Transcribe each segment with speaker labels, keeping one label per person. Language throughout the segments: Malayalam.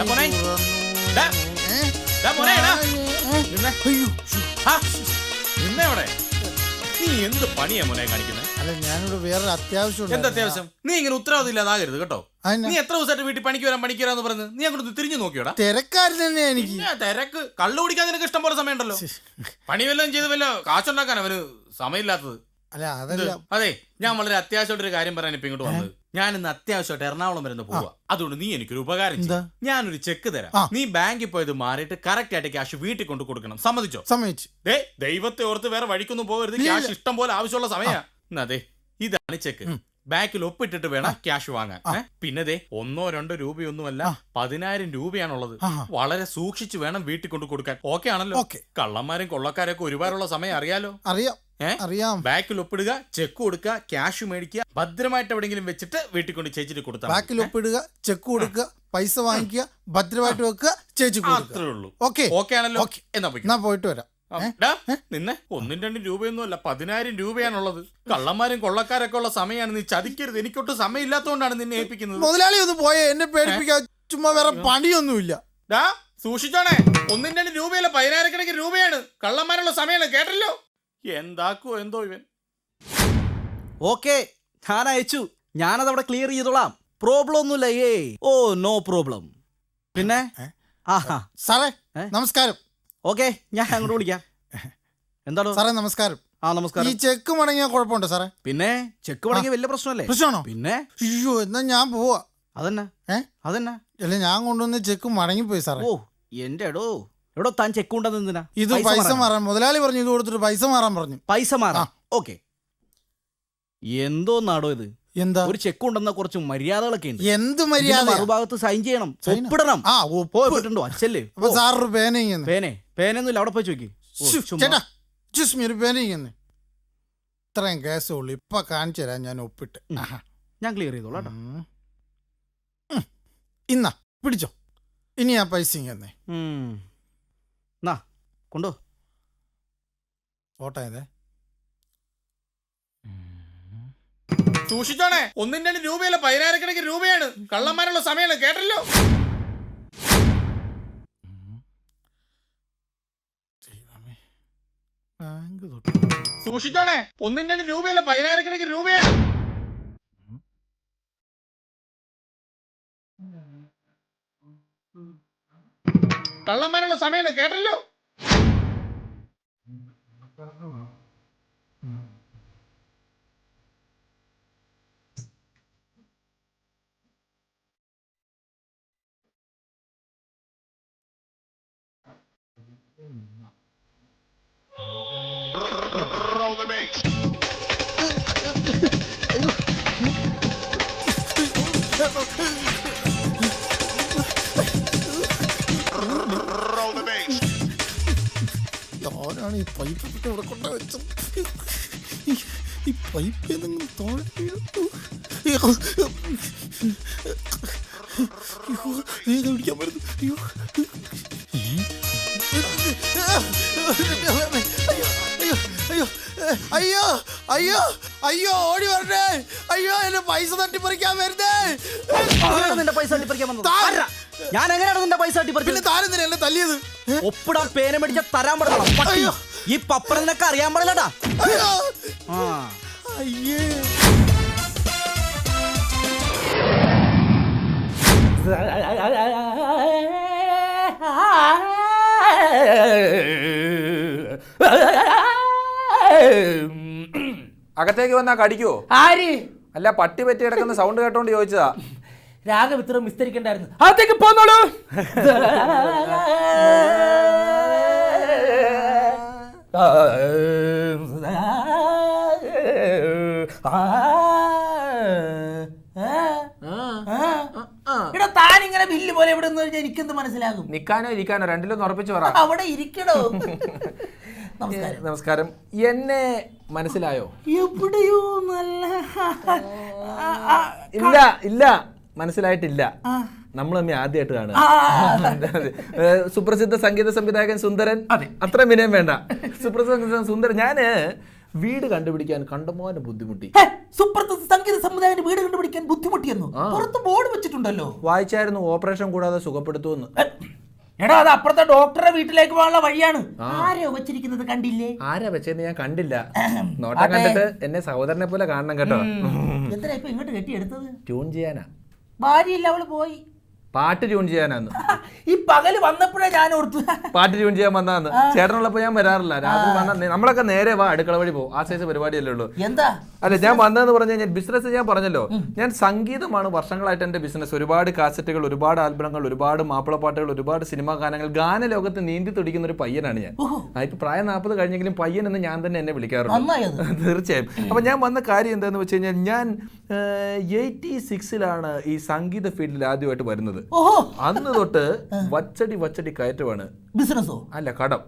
Speaker 1: നീ എന്ത് പണിയാ മോനെ കാണിക്കുന്നത്?
Speaker 2: അല്ല, ഞാനിവിടെ വേറൊരു അത്യാവശ്യം.
Speaker 1: എന്താ അത്യാവശ്യം? നീ ഇങ്ങനെ ഉത്തരവാദിത്തം ഇല്ലാതാകരുത് കേട്ടോ. നീ എത്ര ദിവസമായിട്ട് വീട്ടിൽ പണിക്ക് വരാന്ന് പറഞ്ഞ് നീ അങ്ങോട്ട് തിരിഞ്ഞു നോക്കിയോടാ?
Speaker 2: തിരക്കായിരുന്നു തന്നെ എനിക്ക്.
Speaker 1: തിരക്ക് കള്ളു കുടിക്കാൻ നിനക്ക് ഇഷ്ടം പോലെ സമയം ഉണ്ടല്ലോ. പണി വല്ലതും ചെയ്ത് വല്ല കാശുണ്ടാക്കാൻ അവന് സമയമില്ലാത്തത്.
Speaker 2: അല്ല അതല്ല,
Speaker 1: അതെ, ഞാൻ വളരെ അത്യാവശ്യമായിട്ടൊരു കാര്യം പറയാൻ ഇപ്പൊ ഇങ്ങോട്ട് വന്നത്. ഞാൻ ഇന്ന് അത്യാവശ്യമായിട്ട് എറണാകുളം വരെ പോവാ. അതുകൊണ്ട് നീ എനിക്കൊരു ഉപകാരം ചെയ്യ്. ഞാനൊരു ചെക്ക് തരാം. നീ ബാങ്കിൽ പോയത് മാറിയിട്ട് കറക്റ്റ് ആയിട്ട് ക്യാഷ് വീട്ടിൽ കൊണ്ട് കൊടുക്കണം. സമ്മതിച്ചോ?
Speaker 2: സമ്മതിച്ചു.
Speaker 1: ദൈവത്തെ ഓർത്ത് വേറെ വഴിക്കൊന്നും പോകരുത്. ക്യാഷ് ഇഷ്ടം പോലെ ആവശ്യമുള്ള സമയാ. അതെ, ഇതാണ് ചെക്ക്. ബാങ്കിൽ ഒപ്പിട്ടിട്ട് വേണം ക്യാഷ് വാങ്ങാൻ. പിന്നെ 1 2 രൂപയൊന്നുമല്ല, 10,000 രൂപയാണുള്ളത്. വളരെ സൂക്ഷിച്ചു വേണം വീട്ടിൽ കൊണ്ട് കൊടുക്കാൻ. ഓക്കെ ആണല്ലോ? കള്ളന്മാരും കൊള്ളക്കാരൊക്കെ ഒരുപാടുള്ള സമയം അറിയാലോ.
Speaker 2: അറിയാം.
Speaker 1: ബാക്കിൽ ഒപ്പിടുക, ചെക്ക് കൊടുക്കുക, ക്യാഷ് മേടിക്കുക, ഭദ്രമായിട്ട് എവിടെയെങ്കിലും വെച്ചിട്ട് വീട്ടിൽ കൊണ്ട് ചേച്ചിട്ട് കൊടുത്താൽ.
Speaker 2: ബാക്കിൽ ഒപ്പിടുക, ചെക്ക് കൊടുക്കുക, പൈസ വാങ്ങിക്കുക, ഭദ്രമായിട്ട് വെക്കുക, ചേച്ചി കൊടുക്കുക.
Speaker 1: അത്രേ ഉള്ളൂ.
Speaker 2: ഓക്കെ
Speaker 1: ആണല്ലോ?
Speaker 2: എന്നാ പോയിട്ട് വരാം.
Speaker 1: നിന്നെ 1 2 രൂപയൊന്നും അല്ല, 10,000 രൂപയാണുള്ളത്. കള്ളന്മാരും കൊള്ളക്കാരൊക്കെ ഉള്ള സമയമാണ്. നീ ചതിക്കരുത്. എനിക്കൊട്ട് സമയം ഇല്ലാത്തതുകൊണ്ടാണ് നിന്നെ ഏൽപ്പിക്കുന്നത്.
Speaker 2: മുതലാളി ഒന്ന് പോയേ, എന്നെ പേടിപ്പിക്കാൻ. ചുമ്മാ വേറെ പണിയൊന്നുമില്ല.
Speaker 1: സൂക്ഷിച്ചോണേ. 1 2 രൂപയല്ല, 10,000 രൂപയാണ്. കള്ളന്മാരുള്ള സമയമാണ്. കേട്ടല്ലോ? എന്താക്കോ എന്തോ ഇവൻ.
Speaker 3: ഓക്കെ, ഞാൻ അയച്ചു. ഞാനതവിടെ ക്ലിയർ ചെയ്തോളാം. പ്രോബ്ലം ഒന്നുമില്ല. No problem. പിന്നെ
Speaker 2: സാറേ നമസ്കാരം.
Speaker 3: ഓക്കെ, ഞാൻ അങ്ങോട്ട് വിളിക്കാം. എന്താണോ
Speaker 2: സാറേ? നമസ്കാരം.
Speaker 3: നമസ്കാരം.
Speaker 2: ഈ ചെക്ക് മടങ്ങിയ കുഴപ്പമുണ്ടോ സാറേ?
Speaker 3: പിന്നെ ചെക്ക് മടങ്ങിയ വലിയ പ്രശ്നമല്ലേ?
Speaker 2: പ്രശ്നമാണോ?
Speaker 3: പിന്നെ
Speaker 2: അയ്യോ, എന്നാ ഞാൻ പോവാ.
Speaker 3: അതന്നെ അതന്നെ.
Speaker 2: അല്ല, ഞാൻ കൊണ്ടുവന്ന് ചെക്ക് മടങ്ങിപ്പോയി സാറേ.
Speaker 3: ഓ എന്റെ എടോ താൻ ചെക്ക് കൊണ്ടുവന്ന് എന്തിനാ?
Speaker 2: ഇത് പൈസ മാറാൻ. മുതലാളി പറഞ്ഞു ഇത് കൊടുത്തിട്ട് പൈസ മാറാൻ പറഞ്ഞു.
Speaker 3: പൈസ മാറാം. ഓക്കെ, എന്തോന്നാടോ ഇത്?
Speaker 2: എന്താ?
Speaker 3: ഒരു ചെക്ക് ഉണ്ടെന്ന കുറച്ച് മര്യാദകളൊക്കെ ഉണ്ട്.
Speaker 2: എന്ത് മര്യാദ?
Speaker 3: മറുഭാഗത്ത് സൈൻ ചെയ്യണം, ഒപ്പിടണം. ഒപ്പിട്ടുണ്ടോ? അച്ഛല്ലേ
Speaker 2: സാറൊരു പേനയൊന്നുമില്ല.
Speaker 3: അവിടെ പോയി ചോദിക്കും.
Speaker 2: ചേട്ടാ ഒരു പേനയിങ്ങനെ. ഇത്രയും കേസേ ഉള്ളു. ഇപ്പൊ കാണിച്ചു തരാം ഞാൻ ഒപ്പിട്ട്.
Speaker 3: ഞാൻ ക്ലിയർ ചെയ്തോളാം.
Speaker 2: ഇന്നാ പിടിച്ചോ. ഇനി ആ പൈസ ഇങ്ങനെ
Speaker 3: കൊണ്ടോ.
Speaker 2: ഫോട്ടോ ഏതേ?
Speaker 1: സൂക്ഷിച്ചോണേ. 1 2 രൂപയല്ല, 10,000 രൂപയാണ്. കള്ളന്മാരുള്ള സമയമാണ്. കേട്ടല്ലോ? സൂക്ഷിച്ചോണേ. 1 2 രൂപയല്ല, 10,000 രൂപയാണ്. കള്ളന്മാരുള്ള സമയമാണ്. കേട്ടല്ലോ? Roll the bass. Roll the bass.
Speaker 2: ഞാനാണ് ഈ പൈപ്പ് ഇവിടെ കൊണ്ട വെച്ചത്. ഈ പൈപ്പ് ഏതെങ്കിലും പിടിക്കാൻ പറ്റുന്നു. അയ്യോ അയ്യോ അയ്യോ, ഓടി വരണേ. അയ്യോ, എന്റെ പൈസ തട്ടിപ്പറിക്കാൻ വരുന്നേ.
Speaker 3: നിന്റെ പൈസ തട്ടിപ്പറിക്കാൻ വന്നത് ഞാൻ എങ്ങനെയാണ്? നിന്റെ പൈസ
Speaker 2: പിന്നെ താരെന്തിനാ എന്നെ തല്ലിയത്?
Speaker 3: ഒപ്പിടാൻ പേന മേടിച്ച തരാൻ പാടില്ല. ഈ പപ്പടം നിനക്ക് അറിയാൻ പാടില്ലടാ.
Speaker 2: അയ്യേ,
Speaker 4: അകത്തേക്ക് വന്നാ കടിക്കുവോ?
Speaker 5: ആര്?
Speaker 4: അല്ല, പട്ടി പറ്റി കിടക്കുന്ന സൗണ്ട് കേട്ടോണ്ട് ചോദിച്ചതാ.
Speaker 5: രാഗം ഇത്ര വിസ്തരിക്കണ്ടായിരുന്നു. അകത്തേക്ക് പോന്നോളൂ. ഇവിടെ താനിങ്ങനെ ബില്ല് പോലെ ഇവിടെ എനിക്കെന്ത് മനസ്സിലാകും?
Speaker 4: നിക്കാനോ ഇരിക്കാനോ രണ്ടിലൊന്നും ഉറപ്പിച്ചു പറ.
Speaker 5: അവിടെ ഇരിക്കണോ?
Speaker 4: നമസ്കാരം. എന്നെ മനസ്സിലായോ?
Speaker 5: എവിടെയോ നല്ല
Speaker 4: ഇല്ല ഇല്ല, മനസ്സിലായിട്ടില്ല. നമ്മൾ തമ്മിൽ ആദ്യമായിട്ട് കാണുക. സുപ്രസിദ്ധ സംഗീത സംവിധായകൻ സുന്ദരൻ. അത്ര വിനയം വേണ്ട. സുപ്രസിദ്ധ സുന്ദരൻ. ഞാന് വീട് കണ്ടുപിടിക്കാൻ കണ്ടമാനം ബുദ്ധിമുട്ടി.
Speaker 5: സുപ്രസിദ്ധ സംഗീത സംവിധായകന്റെ വീട് കണ്ടുപിടിക്കാൻ ബുദ്ധിമുട്ടിയെന്നു പുറത്ത് ബോർഡ് വെച്ചിട്ടുണ്ടല്ലോ.
Speaker 4: വായിച്ചായിരുന്നു ഓപ്പറേഷൻ കൂടാതെ സുഖപ്പെടുത്തുമെന്ന്.
Speaker 5: എടാ അത് അപ്പുറത്തെ ഡോക്ടറുടെ വീട്ടിലേക്ക് പോകാനുള്ള വഴിയാണ്. ആരോ വെച്ചിരിക്കുന്നത് കണ്ടില്ലേ?
Speaker 4: ആരാ വെച്ചെന്ന് ഞാൻ കണ്ടില്ല. നോട്ടം കണ്ടിട്ട് എന്നെ സഹോദരനെ പോലെ കാണണം കേട്ടോ.
Speaker 5: എന്തിനാ ഇപ്പൊ ഇങ്ങോട്ട് കെട്ടിയെടുത്തത്?
Speaker 4: ട്യൂൺ ചെയ്യാനാ.
Speaker 5: ഭാര്യയില്ല, അവള് പോയി.
Speaker 4: പാട്ട് ട്യൂൺ ചെയ്യാനാന്ന്.
Speaker 5: ഈ പകല് വന്നപ്പോഴേ ഞാൻ ഓർത്തു
Speaker 4: പാട്ട് ട്യൂൺ ചെയ്യാൻ വന്നാന്ന്. ചേട്ടനുള്ളപ്പോ ഞാൻ വരാറില്ല. രാത്രി വന്ന നമ്മളൊക്കെ നേരെ വാ അടുക്കള വഴി പോകും. ആ സൈസ് പരിപാടിയല്ലേ ഉള്ളൂ.
Speaker 5: എന്താ
Speaker 4: അല്ല ഞാൻ വന്നതെന്ന് പറഞ്ഞു കഴിഞ്ഞാൽ ബിസിനസ് ഞാൻ പറഞ്ഞല്ലോ. ഞാൻ സംഗീതമാണ് വർഷങ്ങളായിട്ട് എന്റെ ബിസിനസ്. ഒരുപാട് കാസറ്റുകൾ, ഒരുപാട് ആൽബങ്ങൾ, ഒരുപാട് മാപ്പിളപ്പാട്ടുകൾ, ഒരുപാട് സിനിമാ ഗാനങ്ങൾ, ഗാനലോകത്ത് നീന്തി തുടിക്കുന്ന ഒരു പയ്യനാണ് ഞാൻ. ഇപ്പൊ പ്രായം 40 കഴിഞ്ഞെങ്കിലും പയ്യൻ എന്ന് ഞാൻ തന്നെ എന്നെ വിളിക്കാറുണ്ട്. തീർച്ചയായും. അപ്പൊ ഞാൻ വന്ന കാര്യം എന്താന്ന് വെച്ച് കഴിഞ്ഞാൽ ഞാൻ 86-ലാണ് ഈ സംഗീത ഫീൽഡിൽ ആദ്യമായിട്ട് വരുന്നത്. അന്ന് തൊട്ട് വച്ചടി കയറ്റമാണ്.
Speaker 5: ബിസിനസ്സോ? അല്ല,
Speaker 4: കടം.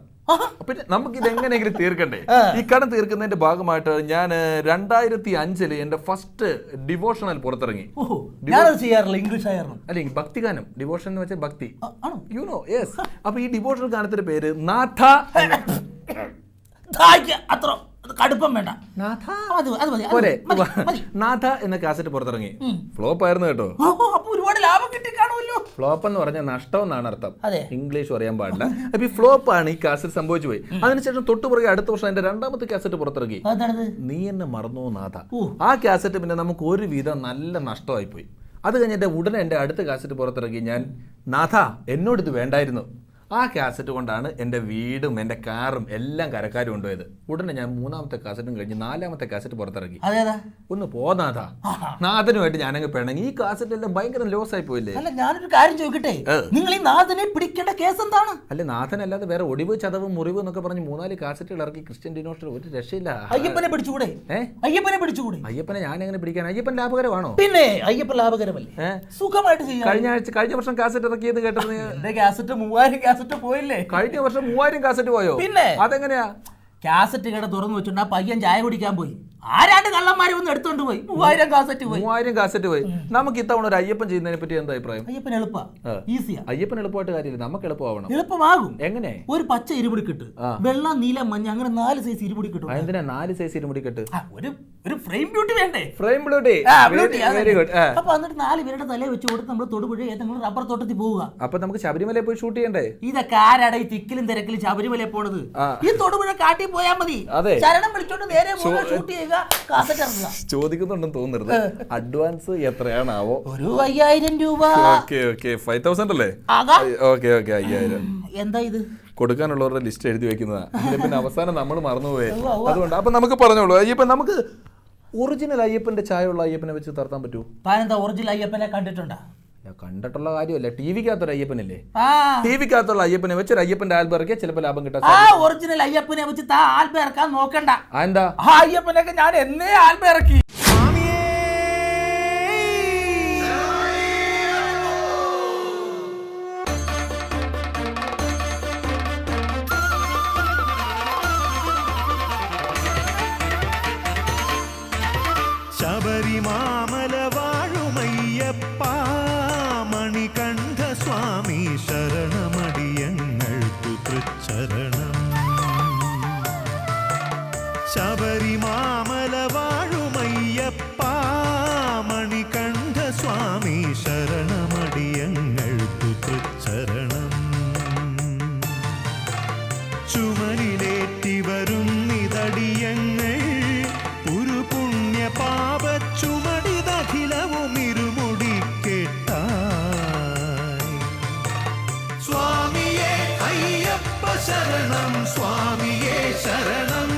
Speaker 4: പിന്നെ നമുക്ക് ഇത് എങ്ങനെയെങ്കിലും തീർക്കണ്ടേ? ഈ കടം തീർക്കുന്നതിന്റെ ഭാഗമായിട്ട് ഞാൻ 2005 എന്റെ ഫസ്റ്റ് ഡിവോഷണൽ പുറത്തിറങ്ങി.
Speaker 5: ചെയ്യാറില്ല, ഇംഗ്ലീഷ് ആയിരുന്നു.
Speaker 4: അല്ലെ ഭക്തിഗാനം. ഡിവോഷൻ എന്ന് വെച്ചാൽ ഭക്തി. You know? യെസ്. അപ്പൊ ഈ ഡിവോഷണൽ ഗാനത്തിന്റെ പേര് നാഥ.
Speaker 5: അത്ര കടുപ്പം വേണ്ട,
Speaker 4: നാഥ എന്ന കാസറ്റ് പുറത്തിറങ്ങി. ഫ്ലോപ്പ് ആയിരുന്നു കേട്ടോ.
Speaker 5: ഒരുപാട് ലാഭം കിട്ടി കാണുമല്ലോ.
Speaker 4: ഫ്ലോപ്പ് എന്ന് പറഞ്ഞാൽ നഷ്ടം എന്നാണ് അർത്ഥം. ഇംഗ്ലീഷ് അറിയാൻ പാടില്ല. അപ്പൊ ഈ ഫ്ലോപ്പ് ആണ് ഈ കാസറ്റ് സംഭവിച്ചു പോയി. അതിനുശേഷം തൊട്ടുപുറകെ അടുത്ത വർഷം എന്റെ 2ാമത്തെ കാസറ്റ് പുറത്തിറങ്ങി, നീ എന്നെ മറന്നോ നാഥ. ആ കാസറ്റ് പിന്നെ നമുക്ക് ഒരുവിധം നല്ല നഷ്ടമായി പോയി. അത് കഴിഞ്ഞിട്ട് ഉടനെ എന്റെ അടുത്ത കാസറ്റ് പുറത്തിറങ്ങി ഞാൻ, നാഥ എന്നോട് ഇത് വേണ്ടായിരുന്നു. ആ കാസറ്റ് കൊണ്ടാണ് എൻ്റെ വീടും എൻ്റെ കാറും എല്ലാം കരക്കാരും കൊണ്ടുപോയത്. ഉടനെ ഞാൻ 3ാമത്തെ കാസറ്റും കഴിഞ്ഞ് 4ാമത്തെ കാസറ്റ് പുറത്തിറങ്ങി. ഒന്ന് പോനാഥാ. നാഥനുമായിട്ട് ഞാനങ്ങ് പിണങ്ങി. ഈ കാസറ്റ് എല്ലാം ഭയങ്കര ലോസ് ആയി പോയില്ലേ?
Speaker 5: അല്ല, ഞാനൊരു കാര്യം ചോദിക്കട്ടെ, നിങ്ങൾ ഈ നാഥനെ പിടിക്കേണ്ട കേസ് എന്താണ്?
Speaker 4: അല്ല, നാഥനല്ലാതെ വേറെ ഒടിവ്, ചതവ്, മുറിവ് എന്നൊക്കെ പറഞ്ഞ് 3-4 കാസറ്റുകൾ ഇറക്കി ക്രിസ്ത്യൻ ഡിനോഷണൽ ഒരു രക്ഷയില്ല.
Speaker 5: അയ്യപ്പനെ പിടിച്ചുകൂടെ?
Speaker 4: അയ്യപ്പനെ ഞാൻ എങ്ങനെ പിടിക്കാൻ? അയ്യപ്പൻ ലാഭകരമാണോ?
Speaker 5: പിന്നെ അയ്യപ്പൻ ലാഭകരമല്ലേ? സുഖമായിട്ട് ചെയ്യാം.
Speaker 4: കഴിഞ്ഞ വർഷം കാസറ്റ് ഇറക്കിയത് കേട്ടത്
Speaker 5: കാസറ്റ് 3000 കാസറ്റ് പോയില്ലേ?
Speaker 4: കഴിഞ്ഞ വർഷം 3000 കാസറ്റ് പോയോ?
Speaker 5: പിന്നെ
Speaker 4: അതെങ്ങനെയാ?
Speaker 5: കാസറ്റ് കട തുറന്നു വെച്ചിട്ട് ആ പയ്യൻ ചായ കുടിക്കാൻ പോയി. ആരാണ്ട് കള്ളന്മാരെ ഒന്ന് എടുത്തോണ്ട് പോയി. 3000 കാസറ്റ് പോയി.
Speaker 4: നമുക്ക് ഇത്തവണ ഒരു അയ്യപ്പൻ ചെയ്യുന്നതിനെ പറ്റി എന്താ അഭിപ്രായം?
Speaker 5: അയ്യപ്പൻ എളുപ്പാ, ഈസിയാ.
Speaker 4: അയ്യപ്പൻ എളുപ്പമായിട്ട് കാര്യമില്ല, നമുക്ക് എളുപ്പമാവണം.
Speaker 5: എളുപ്പമാകും.
Speaker 4: എങ്ങനെ?
Speaker 5: ഒരു പച്ച ഇരുമുടി കെട്ട്, വെള്ള, നീല, മഞ്ഞ, അങ്ങനെ 4 സൈസ് ഇരുമുടി കെട്ടും.
Speaker 4: എന്തിനാ 4 സൈസ് ഇരുമുടി കെട്ട്?
Speaker 5: ഒരു ഫ്രെയിം ബ്യൂട്ടി വേണ്ടേ?
Speaker 4: Frame beauty. Very good.
Speaker 5: അപ്പൊ എന്നിട്ട് 4 പേരുടെ തലയെ വെച്ച് കൊടുത്ത് നമ്മൾ തൊടുപുഴ ഏതെങ്കിലും റബ്ബർ തോട്ടത്തിൽ പോവുക.
Speaker 4: അപ്പൊ നമുക്ക് ശബരിമലയിൽ പോയി ഷൂട്ട് ചെയ്യണ്ടേ?
Speaker 5: ഇതൊക്കെ ആരാടാ ഈ തിക്കിലും തിരക്കിലും ശബരിമലയിൽ പോണത്? ഈ തൊടുപുഴ കാട്ടി പോയാൽ മതി. ശരണം വിളിച്ചോണ്ട് നേരെ ഷൂട്ട് ചെയ്യുക, കാസറ്റ് ഇറങ്ങുക.
Speaker 4: ചോദിക്കുന്നുണ്ടെന്ന് തോന്നരുത്. അഡ്വാൻസ് എത്രയാണാവോ?
Speaker 5: ഒരു 5000 രൂപ.
Speaker 4: 5000 അല്ലേ? 5000.
Speaker 5: എന്താ ഇത്?
Speaker 4: കൊടുക്കാനുള്ളവരുടെ ലിസ്റ്റ് എഴുതി വെക്കുന്നതാ. പിന്നെ അവസാനം നമ്മൾ മറന്നുപോയി. അതുകൊണ്ട് അപ്പൊ നമുക്ക് പറഞ്ഞോളൂ, അയ്യപ്പൻ നമുക്ക് ഒറിജിനൽ അയ്യപ്പന്റെ ചായ ഉള്ള അയ്യപ്പനെ വെച്ച് തർത്താൻ പറ്റൂ?
Speaker 5: താനെന്താ ഒറിജിനൽ അയ്യപ്പനെ കണ്ടിട്ടുണ്ടോ?
Speaker 4: കണ്ടിട്ടുള്ള കാര്യമല്ല, ടിവിക്കകത്തൊരു അയ്യപ്പനല്ലേ? ടിവിക്കകത്തുള്ള അയ്യപ്പനെ വെച്ച് ഒരു അയ്യപ്പന്റെ ആൽബം ഇറക്കിയാൽ ചിലപ്പോൾ ലാഭം കിട്ടാം.
Speaker 5: ഒറിജിനൽ അയ്യപ്പനെ വെച്ച് ആൽബം ഇറക്കാൻ നോക്കണ്ട.
Speaker 4: എന്താ?
Speaker 5: ആ അയ്യപ്പനൊക്കെ ഞാൻ എന്നേ ആൽബം ഇറക്കി.
Speaker 6: ശബരിമാമല വാഴുമയ്യപ്പ, മണികണ്ഠ സ്വാമി ശരണമടിയങ്ങൾക്കു തൃച്ചരണം. ശബരിമാമല വാഴുമയ്യപ്പ, മണികണ്ഠ സ്വാമി ശരണമടിയങ്ങൾക്കു തൃച്ചരണം. ചുമലിലേറ്റി വരും നിതടിയങ്ങൾ ഒരു പുണ്യ പാപ ചുമടിതഖിലവും ഇരുമുടി കേട്ടായി. സ്വാമിയേ അയ്യപ്പ ശരണം, സ്വാമിയേ ശരണം,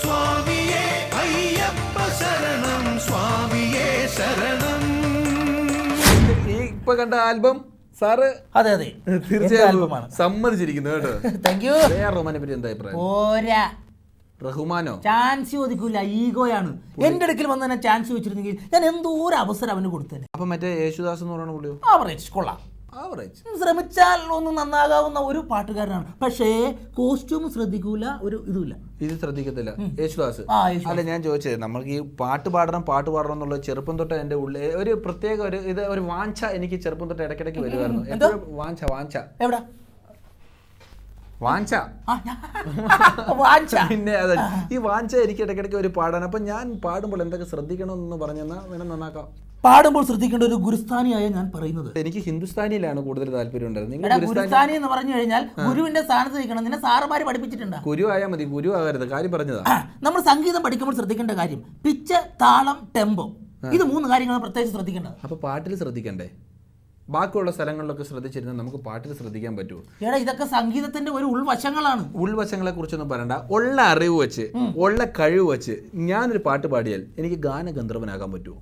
Speaker 6: സ്വാമിയേ അയ്യപ്പ ശരണം, സ്വാമിയേ ശരണം.
Speaker 4: ഈ ഇപ്പൊ കണ്ട ആൽബം സാറ്?
Speaker 5: അതെ,
Speaker 4: തീർച്ചയായും സമ്മതിച്ചിരിക്കുന്നു കേട്ടോ.
Speaker 5: Thank you.
Speaker 4: റഹ്മാനെ പറ്റി എന്താ അഭിപ്രായം? റഹ്മാനോ?
Speaker 5: ചാൻസ് ചോദിക്കൂല, ഈഗോയാണ്. എന്റെ അടുക്കൽ വന്ന് തന്നെ ചാൻസ് ചോദിച്ചിരുന്നെങ്കിൽ ഞാൻ എന്തോ ഒരു അവസരം അവന് കൊടുത്തേനെ.
Speaker 4: അപ്പൊ മറ്റേ യേശുദാസ് എന്ന് പറയുന്ന പുള്ളിയോ?
Speaker 5: ആവറേജ്, കൊള്ളാം. ശ്രമിച്ചാൽ ഒന്ന് നന്നാകാവുന്ന ഒരു പാട്ടുകാരനാണ്. പക്ഷേ കോസ്റ്റ്യൂം ശ്രദ്ധിക്കൂല, ഒരു ഇതുമില്ല.
Speaker 4: ഇത് ശ്രദ്ധിക്കത്തില്ല യേശുദാസ്. അല്ല, ഞാൻ ചോദിച്ചത് നമുക്ക് ഈ പാട്ട് പാടണം എന്നുള്ള ചെറുപ്പം തൊട്ട് എന്റെ ഉള്ളിൽ ഒരു പ്രത്യേക ഒരു വാഞ്ച എനിക്ക് ചെറുപ്പം തൊട്ട് ഇടയ്ക്കിടയ്ക്ക് വരുമായിരുന്നു. വാഞ്ച
Speaker 5: എവിടെ?
Speaker 4: വാഞ്ച.
Speaker 5: വാഞ്ച.
Speaker 4: പിന്നെ അതെ, ഈ വാഞ്ച എനിക്ക് ഇടയ്ക്കിടയ്ക്ക് ഒരു പാടാണ്. അപ്പൊ ഞാൻ പാടുമ്പോൾ എന്തൊക്കെ ശ്രദ്ധിക്കണമെന്ന് പറഞ്ഞെന്നാ വേണം നന്നാക്കാം.
Speaker 5: പാടുമ്പോൾ ശ്രദ്ധിക്കേണ്ട ഒരു ഗുരുസ്ഥാനിയായ ഞാൻ പറയുന്നത്,
Speaker 4: എനിക്ക് ഹിന്ദുസ്ഥാനിയിലാണ് കൂടുതൽ താല്പര്യം ഉണ്ടായിരുന്നത്.
Speaker 5: ഗുരുസ്ഥാനി എന്ന് പറഞ്ഞു കഴിഞ്ഞാൽ ഗുരുവിന്റെ സ്ഥാനത്ത് നിൽക്കണം. നിന്നെ സാറുമാര് പഠിപ്പിച്ചിട്ടുണ്ട്.
Speaker 4: ഗുരു ആയാൽ മതി, ഗുരു ആകരുത്. കാര്യം പറഞ്ഞതാ.
Speaker 5: നമ്മൾ സംഗീതം പഠിക്കുമ്പോൾ ശ്രദ്ധിക്കേണ്ട കാര്യം പിച്ച്, താളം, ടെമ്പോ, ഇത് 3 കാര്യങ്ങൾ പ്രത്യേകിച്ച് ശ്രദ്ധിക്കേണ്ടത്.
Speaker 4: അപ്പൊ പാട്ടിൽ ശ്രദ്ധിക്കണ്ടേ? ബാക്കിയുള്ള സ്ഥലങ്ങളിലൊക്കെ ശ്രദ്ധിച്ചിരുന്നാൽ നമുക്ക് പാട്ടിൽ ശ്രദ്ധിക്കാൻ പറ്റുമോ?
Speaker 5: എടാ, ഇതൊക്കെ സംഗീതത്തിന്റെ ഒരു ഉൾവശങ്ങളാണ്.
Speaker 4: ഉൾവശങ്ങളെ കുറിച്ചൊന്നും പറയണ്ട. ഉള്ള അറിവ് വെച്ച്, ഉള്ള കഴിവ് വെച്ച് ഞാനൊരു പാട്ട് പാടിയാൽ എനിക്ക് ഗാനഗന്ധർവനാകാൻ പറ്റുമോ?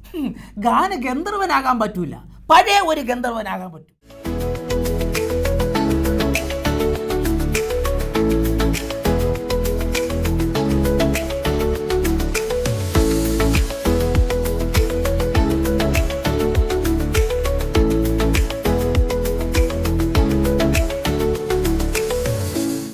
Speaker 5: ഗാനഗന്ധർവനാകാൻ പറ്റൂല, പഴയ ഒരു ഗന്ധർവനാകാൻ പറ്റും.